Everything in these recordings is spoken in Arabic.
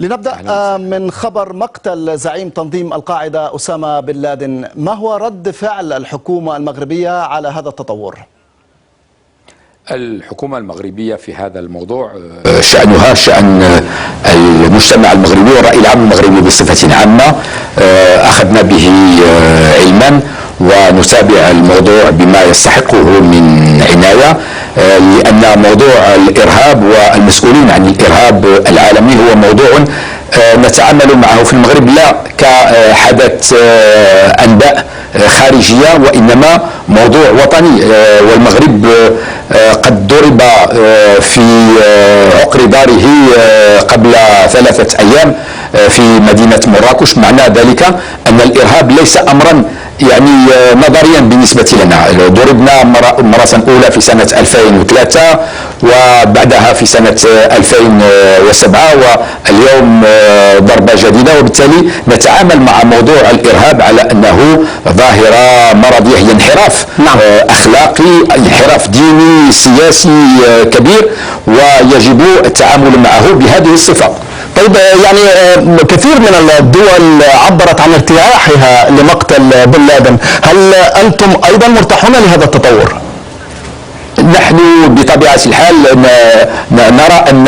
لنبدأ من خبر مقتل زعيم تنظيم القاعدة أسامة بن لادن. ما هو رد فعل الحكومة المغربية على هذا التطور؟ الحكومة المغربية في هذا الموضوع شأنها شأن المجتمع المغربي والرأي العام المغربي بصفة عامة. أخذنا به علما ونتابع الموضوع بما يستحقه من عناية، لأن موضوع الإرهاب والمسؤولين عن الإرهاب العالمي هو موضوع نتعامل معه في المغرب لا كحدث أنباء خارجية، وإنما موضوع وطني. والمغرب قد ضرب في عقر داره قبل 3 أيام في مدينة مراكش. معنى ذلك أن الإرهاب ليس أمرا يعني نظريا بالنسبة لنا. ضربنا مرة أولى في سنة 2003 وبعدها في سنة 2007 واليوم ضربة جديدة، وبالتالي نتعامل مع موضوع الإرهاب على أنه ظاهرة مرضية، هي انحراف أخلاقي، انحراف ديني سياسي كبير، ويجب التعامل معه بهذه الصفة. طيب، يعني كثير من الدول عبرت عن ارتياحها لمقتل بن لادن، هل أنتم أيضا مرتاحون لهذا التطور؟ نحن بطبيعة الحال نرى أن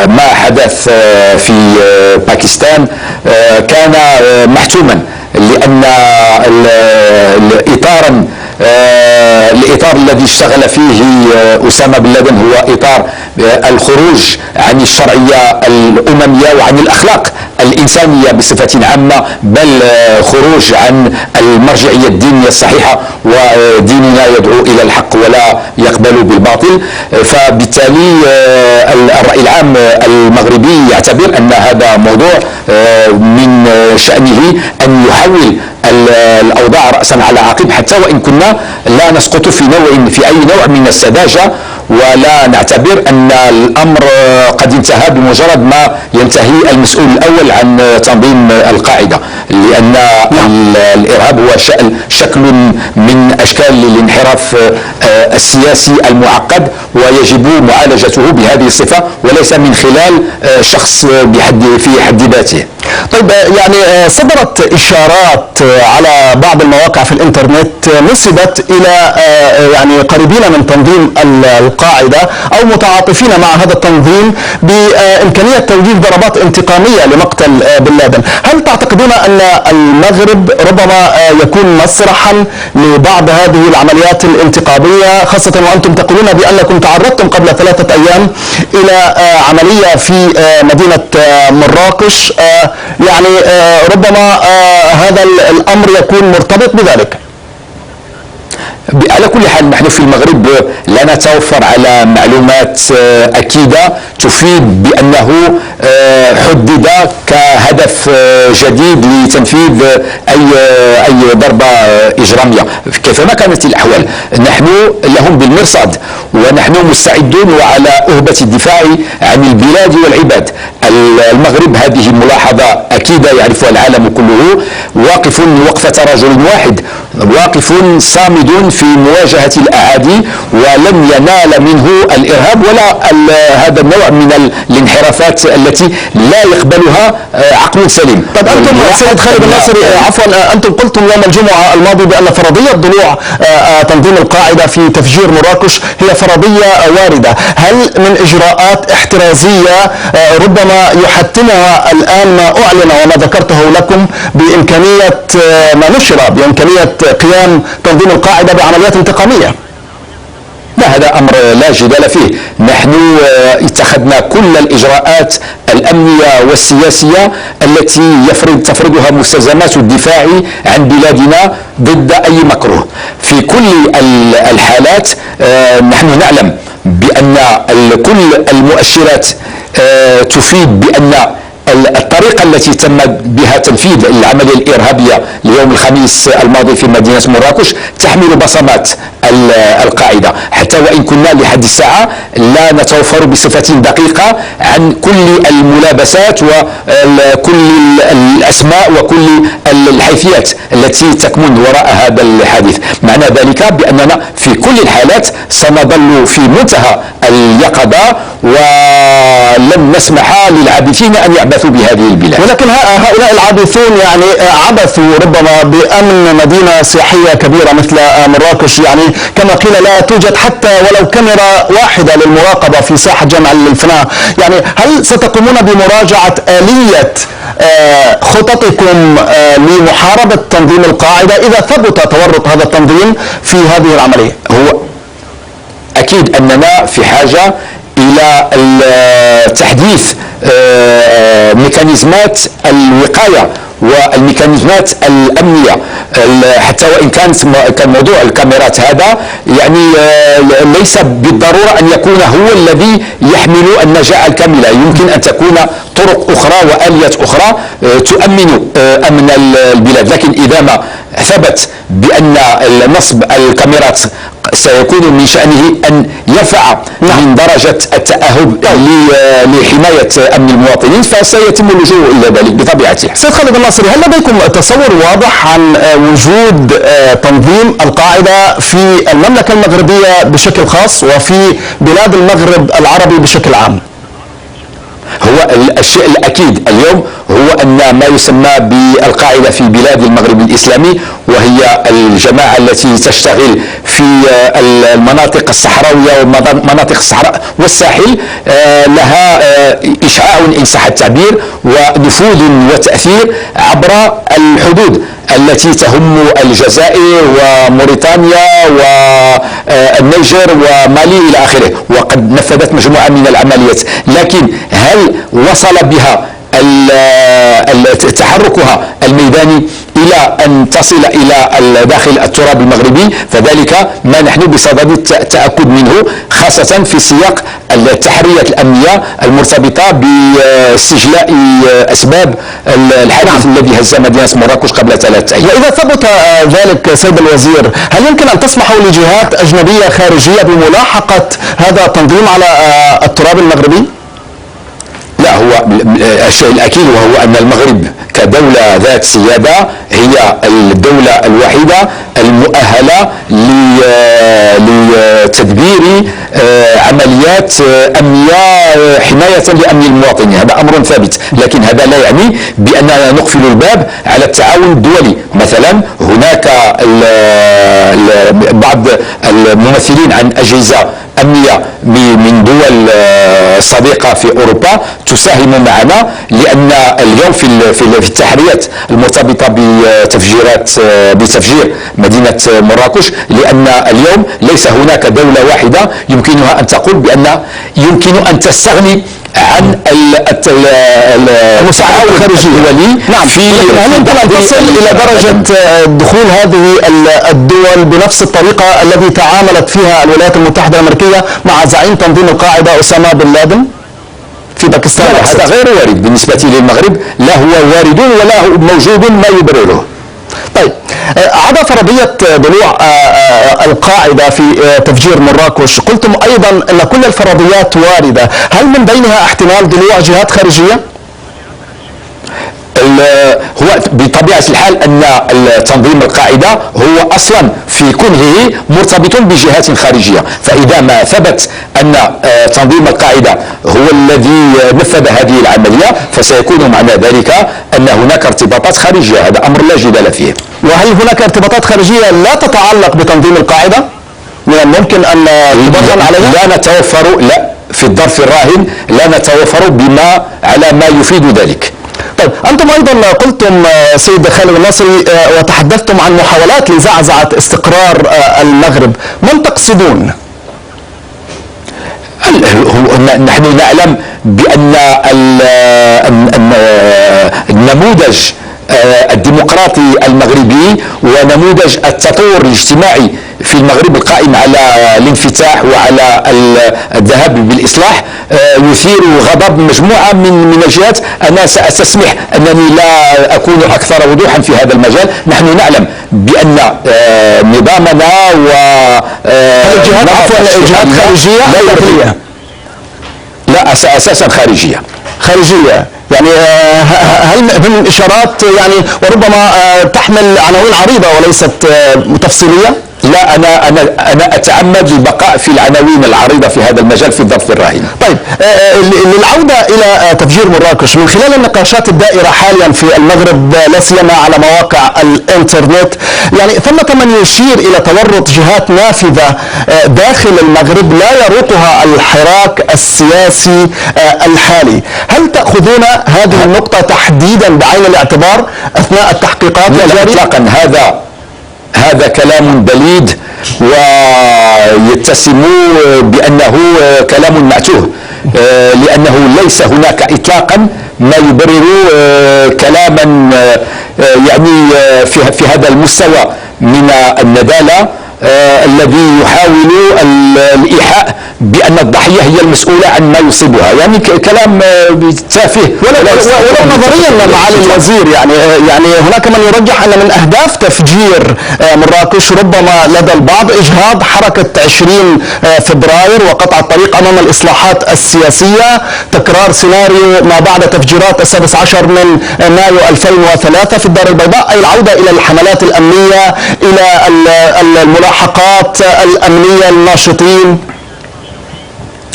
ما حدث في باكستان كان محتوما، لأن الإطار الذي اشتغل فيه أسامة بن لادن هو إطار الخروج عن الشرعية الأممية وعن الأخلاق الإنسانية بصفة عامة، بل خروج عن المرجعية الدينية الصحيحة، وديننا يدعو إلى الحق ولا يقبل بالباطل. فبالتالي الرأي العام المغربي يعتبر أن هذا موضوع من شأنه أن يحول الأوضاع رأسا على عقب، حتى وإن كنا لا نسقط في أي نوع من السذاجة، ولا نعتبر أن الأمر قد انتهى بمجرد ما ينتهي المسؤول الأول عن تنظيم القاعدة، لأن الإرهاب هو شكل من أشكال الانحراف السياسي المعقد، ويجب معالجته بهذه الصفة وليس من خلال شخص في حد ذاته. طيب، يعني صدرت إشارات على بعض المواقع في الإنترنت نسبت إلى يعني قريبين من تنظيم القاعدة أو متعاطفين مع هذا التنظيم بإمكانية توجيه ضربات انتقامية لمقتل بن لادن. هل تعتقدون أن المغرب ربما يكون مسرحا لبعض هذه العمليات الانتقامية، خاصة وأنتم تقولون بأنكم تعرضتم قبل 3 أيام إلى عملية في مدينة مراكش؟ يعني ربما هذا الأمر يكون مرتبط بذلك. على كل حال نحن في المغرب لا نتوفر على معلومات أكيدة تفيد بأنه حدد كهدف جديد لتنفيذ أي ضربة إجرامية. كيفما كانت الأحوال نحن لهم بالمرصاد، ونحن مستعدون وعلى أهبة الدفاع عن البلاد والعباد. المغرب، هذه ملاحظة أكيدة يعرفها العالم كله، واقف وقفة رجل واحد، واقف صامد في مواجهة الأعادي، ولن ينال منه الإرهاب ولا هذا النوع من الانحرافات التي لا يقبلها عقل سليم. طب أنتم سيد خالد الناصري، عفوا، أنتم قلتم يوم الجمعة الماضي بأن فرضية ضلوع تنظيم القاعدة في تفجير مراكش هي فرضية واردة. هل من إجراءات احترازية ربما يحتمها الآن ما أعلن وما ذكرته لكم بإمكانية ما نشر بإمكانية قيام تنظيم القاعدة بعمليات انتقامية؟ لا، هذا أمر لا جدال فيه. نحن اتخذنا كل الإجراءات الأمنية والسياسية التي تفرضها مستلزمات الدفاع عن بلادنا ضد أي مكروه. في كل الحالات نحن نعلم بأن كل المؤشرات تفيد بأن الطرف الطريقة التي تم بها تنفيذ العملية الإرهابية ليوم الخميس الماضي في مدينة مراكش تحمل بصمات القاعدة، حتى وإن كنا لحد الساعة لا نتوفر بصفة دقيقة عن كل الملابسات وكل الأسماء وكل الحيثيات التي تكمن وراء هذا الحادث. معنى ذلك بأننا في كل الحالات سنظل في منتهى اليقظة ولن نسمح للعابثين أن يعبثوا بهذه البلاد. ولكن هؤلاء العابثون يعني عبثوا ربما بأمن مدينة سياحية كبيرة مثل مراكش، يعني كما قيل لا توجد حتى ولو كاميرا واحدة للمراقبة في ساحة جامع الفناء. يعني هل ستقومون بمراجعة آلية خططكم لمحاربة تنظيم القاعدة إذا ثبت تورط هذا التنظيم في هذه العملية؟ هو أكيد أننا في حاجة إلى تحديث ميكانيزمات الوقاية والميكانيزمات الأمنية، حتى وإن كان موضوع الكاميرات هذا يعني ليس بالضرورة أن يكون هو الذي يحمل النجاة الكاملة. يمكن أن تكون طرق أخرى وآليات أخرى تؤمن أمن البلاد، لكن إذا ما ثبت بأن نصب الكاميرات سيكون من شأنه أن يرفع من درجة التأهب لحماية أمن المواطنين فسيتم اللجوء إلى ذلك بطبيعة الحال. سيد خالد الناصري، هل لديكم تصور واضح عن وجود تنظيم القاعدة في المملكة المغربية بشكل خاص وفي بلاد المغرب العربي بشكل عام؟ هو الشيء الأكيد اليوم هو أن ما يسمى بالقاعدة في بلاد المغرب الإسلامي، وهي الجماعة التي تشتغل في المناطق الصحراوية ومناطق الصحراء والساحل، لها إشعاع إن صح التعبير ونفوذ وتأثير عبر الحدود التي تهم الجزائر وموريتانيا والنيجر ومالي إلى آخره، وقد نفذت مجموعة من العمليات. لكن هل وصل بها تحركها الميداني إلى أن تصل إلى داخل التراب المغربي؟ فذلك ما نحن بصدد التأكد منه، خاصة في سياق التحريات الأمنية المرتبطة باستجلاء أسباب الحادث الذي هز مدينة مراكش قبل 3 أيام. وإذا ثبت ذلك سيد الوزير، هل يمكن أن تسمحوا لجهات أجنبية خارجية بملاحقة هذا التنظيم على التراب المغربي؟ لا، هو الشيء الأكيد وهو أن المغرب كدولة ذات سيادة هي الدولة الوحيدة المؤهلة لتدبير عمليات أمنية حماية لأمن المواطنين. هذا أمر ثابت، لكن هذا لا يعني بأننا نقفل الباب على التعاون الدولي. مثلا هناك بعض الممثلين عن أجهزة أمنية من دول صديقة في أوروبا تساهم معنا، لأن اليوم في التحريات المرتبطة بتفجير مدينة مراكش، لأن اليوم ليس هناك دولة واحدة يمكنها أن تقول بأن يمكن أن تستغني عن المساعدة الخارجية الدولي. نعم، هل يمكن أن تصل إلى درجة دخول هذه الدول بنفس الطريقة التي تعاملت فيها الولايات المتحدة الأمريكية مع زعيم تنظيم القاعدة أسامة بن لادن في باكستان؟ هذا غير وارد بالنسبة للمغرب، لا هو وارد ولا هو موجود ما يبرره. طيب، عدا فرضية ضلوع القاعدة في تفجير مراكش، قلتم أيضا أن كل الفرضيات واردة، هل من بينها احتمال ضلوع جهات خارجية؟ هو بطبيعة الحال أن تنظيم القاعدة هو أصلا في كنهه مرتبط بجهات خارجية، فإذا ما ثبت أن تنظيم القاعدة هو الذي نفذ هذه العملية فسيكون معنى ذلك أن هناك ارتباطات خارجية، هذا أمر لا جدال فيه. وهل هناك ارتباطات خارجية لا تتعلق بتنظيم القاعدة من الممكن أن تبرهن عليها؟ لا نتوفر، لا في الظرف الراهن لا نتوفر بما على ما يفيد ذلك. طيب، أنتم أيضا قلتم سيد خالد الناصري وتحدثتم عن محاولات لزعزعة استقرار المغرب، من تقصدون؟ نحن نعلم بأن النموذج الديمقراطي المغربي ونموذج التطور الاجتماعي في المغرب القائم على الانفتاح وعلى الذهاب بالإصلاح يثير غضب مجموعة من الجهات. أنا سأستسمح أنني لا أكون أكثر وضوحا في هذا المجال. نحن نعلم بأن نظامنا و الجهات جهات خارجية لا داخلية، لا أساسا خارجية يعني هل من إشارات يعني وربما تحمل عناوين عريضة وليست تفصيلية؟ لا، أنا أتعمد البقاء في العناوين العريضة في هذا المجال في الضبط الراهن. طيب، للعودة إلى تفجير مراكش، من خلال النقاشات الدائرة حاليا في المغرب لا سيما على مواقع الإنترنت، يعني ثمة من يشير إلى تورط جهات نافذة داخل المغرب لا يروقها الحراك السياسي الحالي. هل تأخذون هذه النقطة تحديدا بعين الاعتبار أثناء التحقيقات الجارية؟ إطلاقا. هذا كلام بليد ويتسم بأنه كلام معتوه، لأنه ليس هناك إطلاقا ما يبرر كلاما يعني في هذا المستوى من الندالة الذي يحاول الإيحاء بأن الضحية هي المسؤولة عن ما يصيبها. يعني كلام تافه ولو نظريا معالي الوزير. يعني هناك من يرجح أن من أهداف تفجير مراكش ربما لدى البعض إجهاض حركة 20 فبراير وقطع الطريق أمام الإصلاحات السياسية، تكرار سيناريو ما بعد تفجيرات 16 من مايو 2003 في الدار البيضاء، أي العودة إلى الحملات الأمنية، إلى الملاحقات الأمنية للناشطين.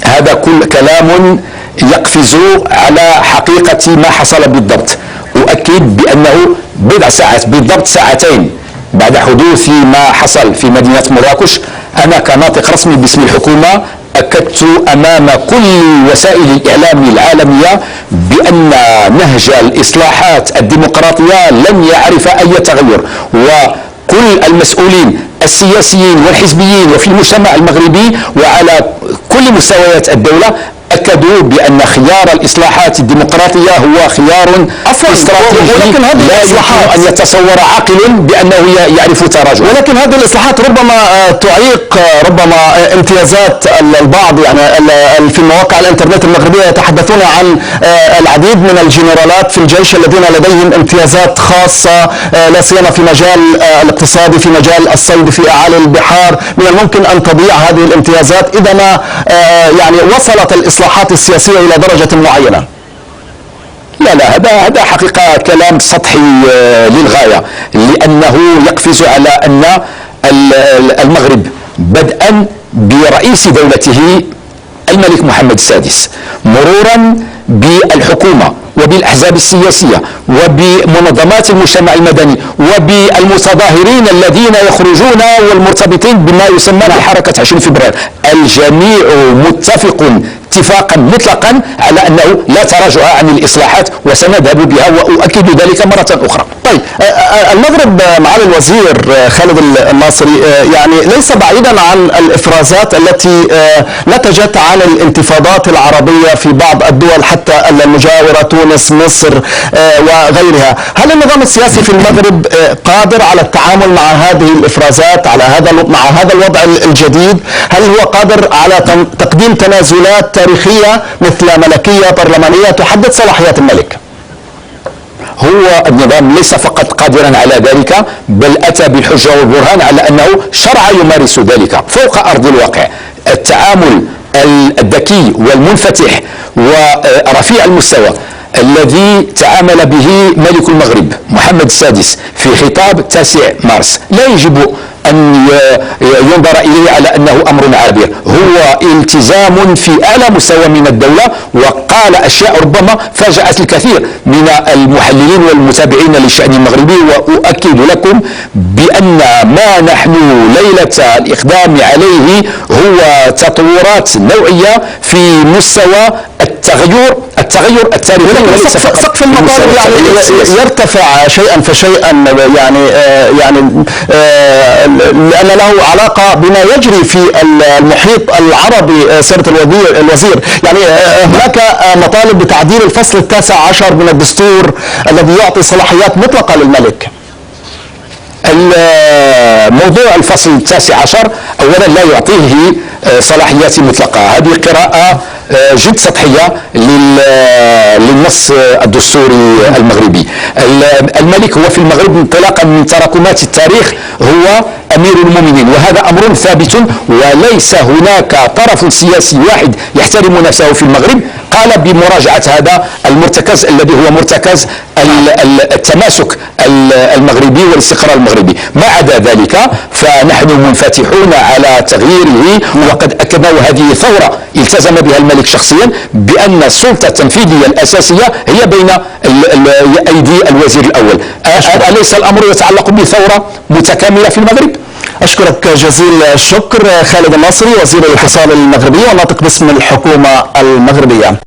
هذا كل كلام يقفز على حقيقة ما حصل بالضبط. أؤكد بأنه بضع ساعات، بالضبط ساعتين بعد حدوث ما حصل في مدينة مراكش، أنا كناطق رسمي باسم الحكومة أكدت أمام كل وسائل الإعلام العالمية بأن نهج الإصلاحات الديمقراطية لن يعرف أي تغير، وكل المسؤولين السياسيين والحزبيين وفي المجتمع المغربي وعلى كل مستويات الدولة أكدوا بأن خيار الإصلاحات الديمقراطية هو خيار استراتيجي. ولكن هذه لا يمكن أن يتصور عاقل بأنه يعرف تراجع. ولكن هذه الإصلاحات ربما تعيق ربما امتيازات البعض. يعني في مواقع الإنترنت المغربية يتحدثون عن العديد من الجنرالات في الجيش الذين لديهم امتيازات خاصة لا سيما في مجال الاقتصادي، في مجال الصيد في أعالي البحار. من الممكن أن تضيع هذه الامتيازات إذا ما يعني وصلت الإصلاحات السياسية إلى درجة معينة. لا، هذا حقيقة كلام سطحي للغاية، لأنه يقفز على أن المغرب بدءا برئيس دولته الملك محمد السادس، مرورا بالحكومة وبالأحزاب السياسية وبمنظمات المجتمع المدني وبالمتظاهرين الذين يخرجون والمرتبطين بما يسمى بحركة 20 فبراير، الجميع متفق اتفاقا مطلقا على أنه لا تراجع عن الإصلاحات وسنذهب بها، وأؤكد ذلك مرة أخرى. طيب، المغرب معالي الوزير خالد الناصري يعني ليس بعيدا عن الإفرازات التي نتجت عن الانتفاضات العربية في بعض الدول حتى المجاورة، تونس، مصر وغيرها. هل النظام السياسي في المغرب قادر على التعامل مع هذه الإفرازات، مع هذا الوضع الجديد؟ هل هو قادر على تقديم تنازلات تاريخية مثل ملكية برلمانية تحدد صلاحيات الملك؟ هو النظام ليس فقط قادرا على ذلك، بل أتى بالحجة والبرهان على أنه شرع يمارس ذلك فوق أرض الواقع. التعامل الذكي والمنفتح ورفيع المستوى الذي تعامل به ملك المغرب محمد السادس في خطاب 9 مارس لا يجب أن ينظر إليه على أنه أمر عابر، هو التزام في أعلى مستوى من الدولة، وقال أشياء ربما فاجأت الكثير من المحللين والمتابعين للشأن المغربي. وأؤكد لكم بأن ما نحن ليلة الإقدام عليه هو تطورات نوعية في مستوى التغير التاريخي وليس فقط سقف المطالب يعني يرتفع شيئا فشيئا، يعني لأن له علاقة بما يجري في المحيط العربي. سيادة الوزير، يعني هناك مطالب بتعديل الفصل 19 من الدستور الذي يعطي صلاحيات مطلقة للملك. موضوع الفصل 19 اولا لا يعطيه صلاحيات مطلقه، هذه قراءه جد سطحيه للنص الدستوري المغربي. الملك هو في المغرب انطلاقا من تراكمات التاريخ هو امير المؤمنين، وهذا امر ثابت، وليس هناك طرف سياسي واحد يحترم نفسه في المغرب قال بمراجعه هذا المرتكز الذي هو مرتكز التماسك المغربي والاستقرار المغربي. ما عدا ذلك فنحن منفتحون على تغييره، وقد اكدنا هذه ثوره التزم بها الملك شخصيا بان السلطه التنفيذيه الاساسيه هي بين ايدي الوزير الاول. اليس الامر يتعلق بثوره متكامله في المغرب؟ أشكرك جزيل الشكر خالد الناصري، وزير الاتصال المغربي وناطق باسم الحكومة المغربية.